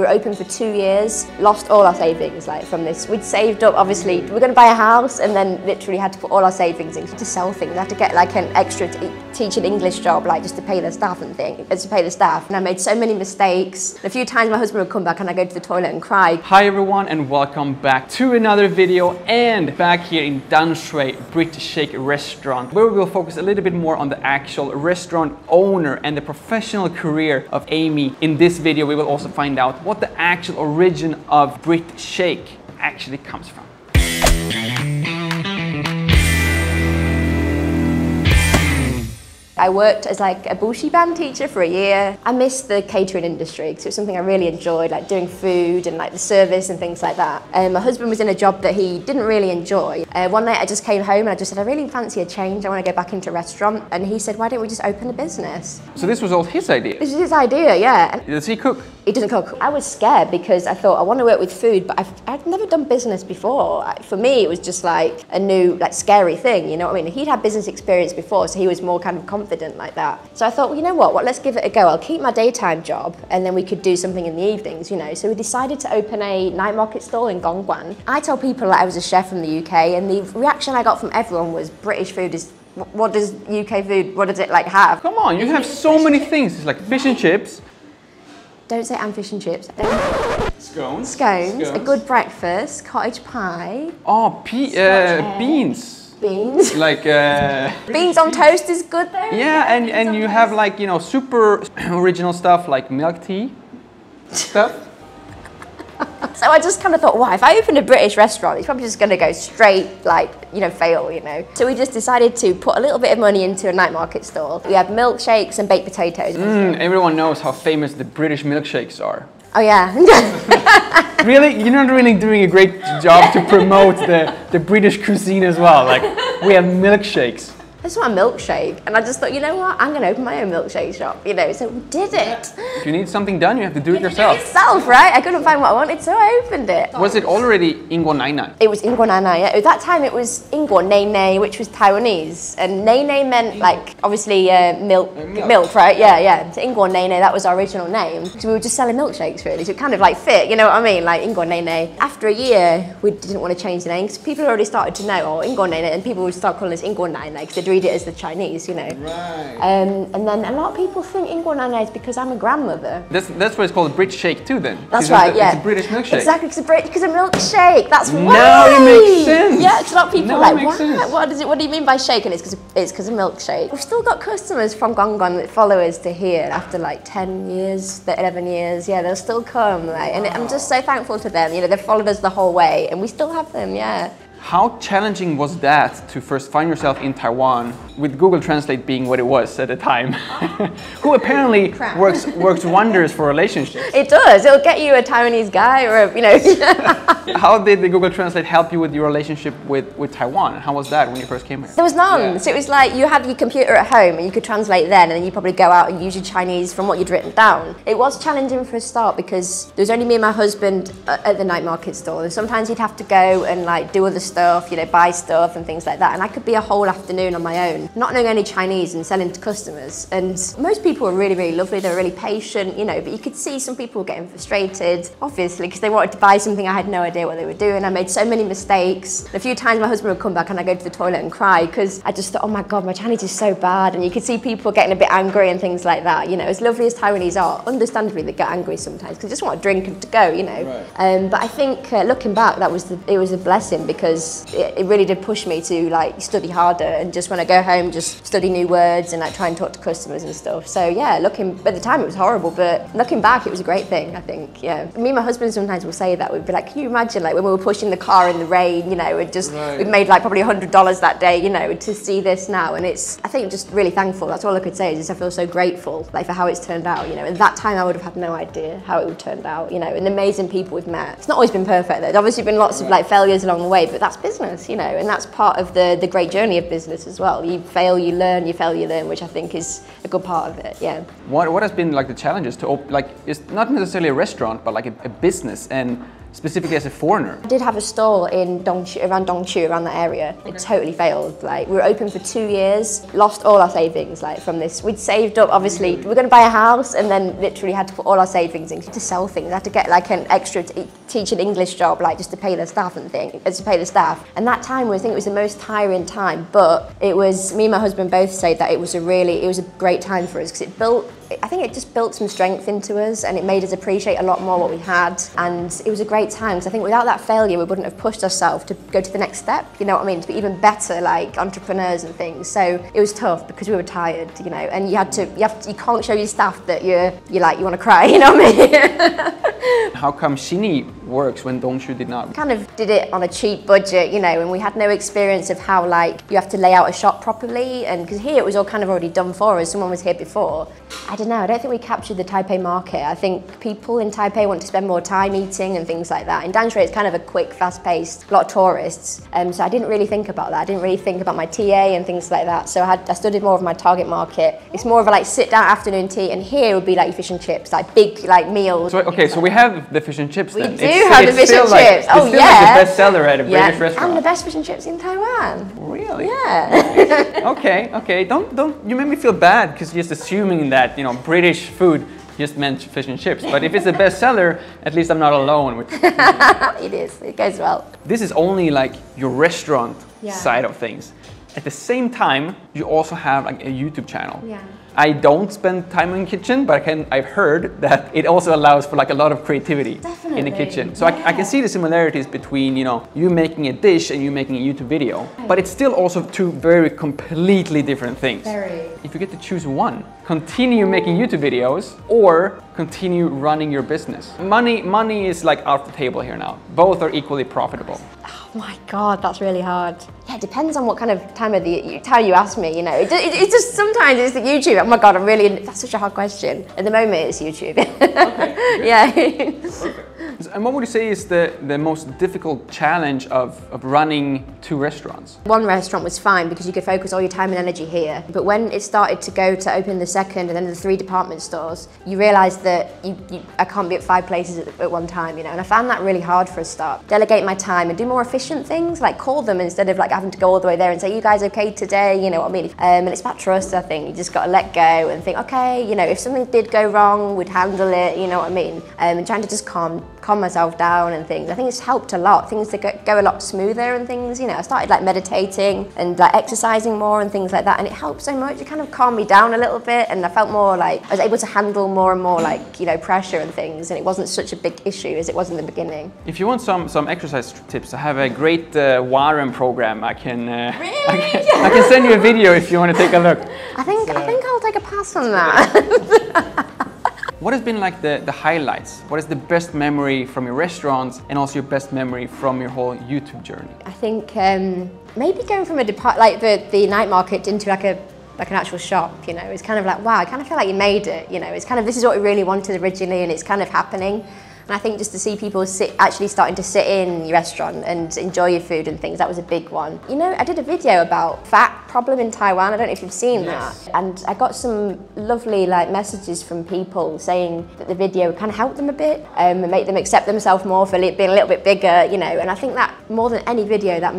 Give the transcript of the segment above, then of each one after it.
We were open for 2 years, lost all our savings like from this. We'd saved up, obviously, we were going to buy a house and then literally had to put all our savings in to sell things. I had to get like an extra teaching English job, like just to pay the staff and things, to pay the staff. And I made so many mistakes. A few times my husband would come back and I'd go to the toilet and cry. Hi everyone and welcome back to another video, and back here in Zhongxiao British Shake restaurant, where we will focus a little bit more on the actual restaurant owner and the professional career of Amy. In this video we will also find out what the actual origin of British Shake actually comes from. I worked as like a bushi band teacher for a year. I missed the catering industry because it was something I really enjoyed, like doing food and like the service and things like that. My husband was in a job that he didn't really enjoy. One night I just came home and I just said, I really fancy a change. I want to go back into a restaurant. And he said, why don't we just open a business? So this was all his idea? This was his idea, yeah. Does he cook? He doesn't cook. I was scared because I thought I want to work with food, but I'd never done business before. For me, it was just like a new, like scary thing, you know what I mean? He'd had business experience before, so he was more kind of confident like that. So I thought, well, you know what, let's give it a go. I'll keep my daytime job and then we could do something in the evenings, you know? So we decided to open a night market stall in Gongguan. I told people that I was a chef from the UK, and the reaction I got from everyone was British food is, what does UK food, what does it like have? Come on, you have so many things. It's like fish and chips. Don't say I'm fish and chips. Scones. A good breakfast, cottage pie. Oh, beans. Beans. Like beans on toast is good though. Yeah, and you have like, you know, super original stuff like milk tea stuff. So I just kind of thought, wow, if I opened a British restaurant, it's probably just going to go straight, like, you know, fail, you know. So we just decided to put a little bit of money into a night market stall. We have milkshakes and baked potatoes. Everyone knows how famous the British milkshakes are. Oh yeah. Really? You're not really doing a great job to promote the British cuisine as well. Like, we have milkshakes. I just want a milkshake, and I just thought, you know what, I'm going to open my own milkshake shop, you know, so we did it. If you need something done, you have to do it yourself. Do it yourself, right? I couldn't find what I wanted, so I opened it. Was it already英国奶奶? It was 英国奶奶, yeah. At that time it was 英国奶奶, which was Taiwanese, and 奶奶meant like, obviously milk, right? Yeah. So 英国奶奶, that was our original name. So we were just selling milkshakes really, so it kind of like fit, you know what I mean? Like 英国奶奶. After a year, we didn't want to change the name, because people already started to know, oh, 英国奶奶, and people would start calling us 英国奶奶, because they'd read it as the Chinese. You know, right. And then a lot of people think英國奶奶is because I'm a grandmother. That's why it's called a British shake too, then. That's right, yeah. It's a British milkshake. Exactly, because a milkshake. That's why. Now it makes sense. Yeah, because a lot of people now are like, what do you mean by shake? And it's because of milkshake. We've still got customers from Gongguan that follow us to here after like 10 years, 11 years. Yeah, they'll still come. Like, and I'm just so thankful to them. You know, they've followed us the whole way, and we still have them. Yeah. How challenging was that to first find yourself in Taiwan, with Google Translate being what it was at the time, who apparently works wonders for relationships? It does. It'll get you a Taiwanese guy or a, you know. How did the Google Translate help you with your relationship with Taiwan? How was that when you first came here? There was none. Yeah. So it was like you had your computer at home and you could translate then, and then you probably go out and use your Chinese from what you'd written down. It was challenging for a start because there was only me and my husband at the night market stall, and sometimes you'd have to go and like do other stuff, you know, buy stuff and things like that, and I could be a whole afternoon on my own, not knowing any Chinese and selling to customers. And most people were really, really lovely, they were really patient, you know, but you could see some people were getting frustrated, obviously, because they wanted to buy something I had no idea what they were doing. I made so many mistakes. A few times my husband would come back and I'd go to the toilet and cry because I just thought, oh my God, my Chinese is so bad. And you could see people getting a bit angry and things like that, you know, as lovely as Taiwanese are, understandably they get angry sometimes because they just want a drink and to go, you know. Right. But I think looking back, it was a blessing, because it really did push me to like study harder, and just when I go home, just study new words and like try and talk to customers and stuff. So yeah, at the time it was horrible, but looking back it was a great thing, I think. Yeah, me and my husband sometimes will say that. We'd be like, can you imagine like when we were pushing the car in the rain, you know, we'd made like probably $100 that day, you know, to see this now. And it's, I think, just really thankful. That's all I could say, is just I feel so grateful like for how it's turned out, you know. At that time I would have had no idea how it would turn out, you know, and the amazing people we've met. It's not always been perfect. There's obviously been lots of like failures along the way, but that's business, you know, and that's part of the great journey of business as well. You fail, you learn, you fail, you learn, which I think is a good part of it, yeah. What has been like the challenges to like, it's not necessarily a restaurant, but like a business, and specifically as a foreigner? I did have a stall in Zhongxiao, around that area. It totally failed. Like, we were open for 2 years, lost all our savings, like, from this. We'd saved up, obviously, we were going to buy a house, and then literally had to put all our savings in to sell things. I had to get like an extra teaching English job, like just to pay the staff and And that time, I think it was the most tiring time, but it was, me and my husband both said that it was a great time for us, because I think it just built some strength into us, and it made us appreciate a lot more what we had, and it was a great time, because I think without that failure we wouldn't have pushed ourselves to go to the next step, you know what I mean, to be even better like entrepreneurs and things. So it was tough because we were tired, you know, and you can't show your staff that you want to cry, you know what I mean. How come Shini works when Zhongxiao did not? We kind of did it on a cheap budget, you know, and we had no experience of how like you have to lay out a shop properly, and because here it was all kind of already done for us, someone was here before. I don't know, I don't think we captured the Taipei market. I think people in Taipei want to spend more time eating and things like that. In Danshui it's kind of a quick, fast-paced, a lot of tourists, so I didn't really think about that. I didn't really think about my TA and things like that, so I studied more of my target market. It's more of a like sit-down afternoon tea, and here would be like fish and chips, like big like meals. So, okay, so we have the fish and chips then. We do have the fish and chips. Oh yeah. It's still like the best seller at a British restaurant. And the best fish and chips in Taiwan. Really? Yeah. Okay. Don't. You made me feel bad because you're just assuming that, you know, British food just meant fish and chips. But if it's a bestseller, at least I'm not alone with it. It is. It goes well. This is only like your restaurant side of things. At the same time, you also have like a YouTube channel. Yeah. I don't spend time in the kitchen, but I've heard that it also allows for like a lot of creativity in the kitchen. So I can see the similarities between, you know, you making a dish and you making a YouTube video. But it's still also two very completely different things. Very. If you get to choose one, continue making YouTube videos or continue running your business. Money is like off the table here now. Both are equally profitable. Oh my God, that's really hard. Yeah, it depends on what kind of time of the time you ask me, you know. It's just sometimes it's the YouTube. Oh my God, that's such a hard question. At the moment it's YouTube. Okay. Yeah. Perfect. And what would you say is the most difficult challenge of running two restaurants? One restaurant was fine because you could focus all your time and energy here. But when it started to go to open the second and then the 3 department stores, you realise that I can't be at 5 places at one time, you know. And I found that really hard for a start. Delegate my time and do more efficient things, like call them instead of like having to go all the way there and say, you guys okay today? You know what I mean? And it's about trust, I think. You just got to let go and think, okay, you know, if something did go wrong, we'd handle it, you know what I mean? And trying to just calm myself down and things. I think it's helped a lot. Things that go a lot smoother and things, you know. I started like meditating and like exercising more and things like that, and it helped so much. It kind of calmed me down a little bit, and I felt more like I was able to handle more and more like, you know, pressure and things, and it wasn't such a big issue as it was in the beginning. If you want some exercise tips, I have a great Warren program. I can send you a video if you want to take a look. I think I'll take a pass on that. What has been like the highlights? What is the best memory from your restaurants and also your best memory from your whole YouTube journey? I think maybe going from the night market into like an actual shop, you know, it's kind of like, wow, I kind of feel like you made it, you know, it's kind of, this is what we really wanted originally and it's kind of happening. And I think just to see people actually starting to sit in your restaurant and enjoy your food and things, that was a big one. You know, I did a video about fat problem in Taiwan. I don't know if you've seen that. And I got some lovely like messages from people saying that the video kind of helped them a bit and make them accept themselves more for being a little bit bigger, you know. And I think that more than any video that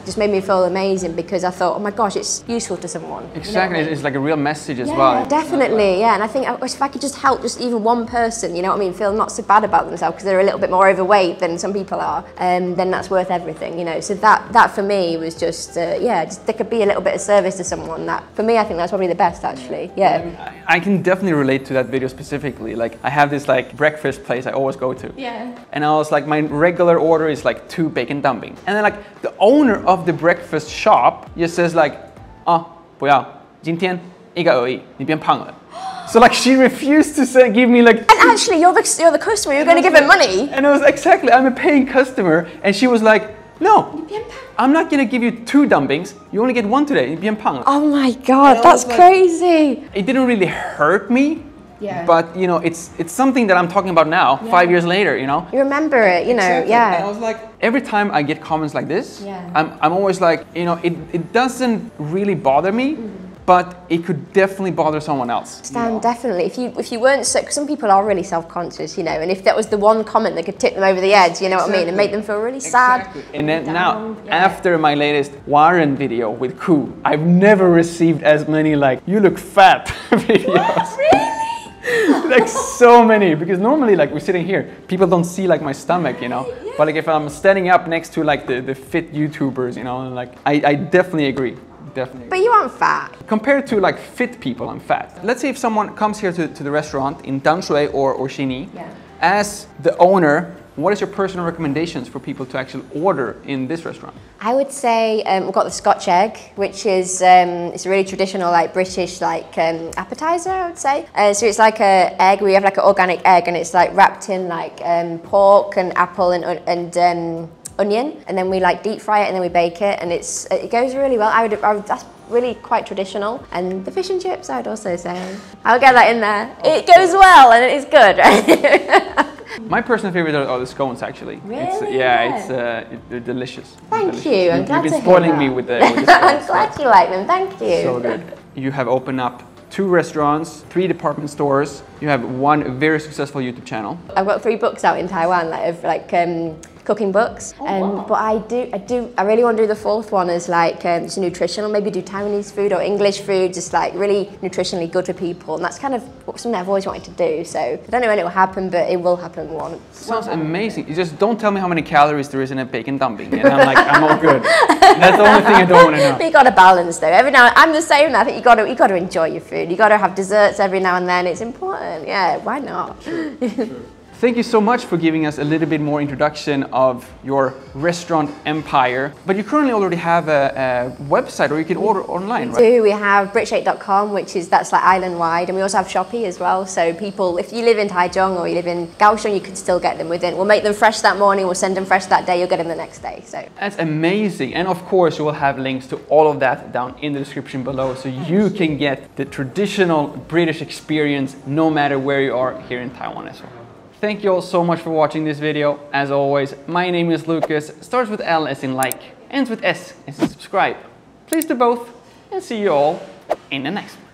just made me feel amazing, because I thought, oh my gosh, it's useful to someone. Exactly, you know, it's like a real message as yeah, well. Definitely, yeah. And I think if I could just help just even one person, you know what I mean, feel not so bad about themselves because they're a little bit more overweight than some people are, then that's worth everything, you know. So that for me was just, just there could be a little bit of service to someone. That for me, I think that's probably the best actually. Yeah. I can definitely relate to that video specifically. Like I have this like breakfast place I always go to. Yeah. And I was like, my regular order is like 2 bacon dumplings. And then like the owner of the breakfast shop just says like, 不要，今天一个而已，你变胖了。So like she refused to give me like. And actually, you're the customer. You're going to give her money. And I was exactly. I'm a paying customer, and she was like, no, I'm not going to give you 2 dumplings. You only get 1 today. 你变胖了. Oh my God, that's crazy. It didn't really hurt me. Yeah. But you know, it's something that I'm talking about now, 5 years later. You know. You remember it. You know. Exactly. Yeah. And I was like, every time I get comments like this, I'm always like, you know, it doesn't really bother me. but it could definitely bother someone else. Stan, definitely. If you weren't so, 'cause some people are really self-conscious, you know, and if that was the one comment that could tip them over the edge, you know what I mean, and make them feel really sad. And then now, after my latest Warren video with Ku, I've never received as many like, you look fat videos. Really? Like so many, because normally like we're sitting here, people don't see like my stomach, you know. But like if I'm standing up next to like the fit YouTubers, you know, and like I definitely agree. Definitely. But you aren't fat. Compared to like fit people, I'm fat. Let's say if someone comes here to the restaurant in Danshui or Xini, as the owner, what is your personal recommendations for people to actually order in this restaurant? I would say we've got the Scotch egg, which is it's a really traditional like British like appetizer, I would say. So it's like a egg. We have like an organic egg, and it's like wrapped in like pork and apple and onion, and then we like deep fry it and then we bake it, and it goes really well. I would that's really quite traditional. And the fish and chips, I would also say. I'll get that in there. It goes well and it's good, right? My personal favorite are the scones, actually. Really? They're delicious. Thank you. I'm glad You've to been spoiling hear me that. with the scones. I'm glad you like them. Thank you. So good. You have opened up 2 restaurants, 3 department stores. You have 1 very successful YouTube channel. I've got 3 books out in Taiwan, like cooking books. Wow. But I really want to do the 4th one as like just nutritional, maybe do Taiwanese food or English food, just like really nutritionally good for people. And that's kind of something I've always wanted to do. So I don't know when it will happen, but it will happen once. Sounds amazing. You just don't tell me how many calories there is in a bacon dumpling, and I'm like, I'm all good. That's the only thing I don't want to know. You got to balance though. Every now, I'm the same. I think you got to enjoy your food. You got to have desserts every now and then. It's important. Yeah, why not? Sure. Thank you so much for giving us a little bit more introduction of your restaurant empire. But you currently already have a website, or you can order online, right? We have Britshake.com, that's like island-wide, and we also have Shopee as well. So people, if you live in Taichung or you live in Kaohsiung, you can still get them within. We'll make them fresh that morning, we'll send them fresh that day, you'll get them the next day. So that's amazing. And of course, you will have links to all of that down in the description below, so you can get the traditional British experience no matter where you are here in Taiwan as well. Thank you all so much for watching this video. As always, my name is Lucas. Starts with L as in like, ends with S as in subscribe. Please do both, and see you all in the next one.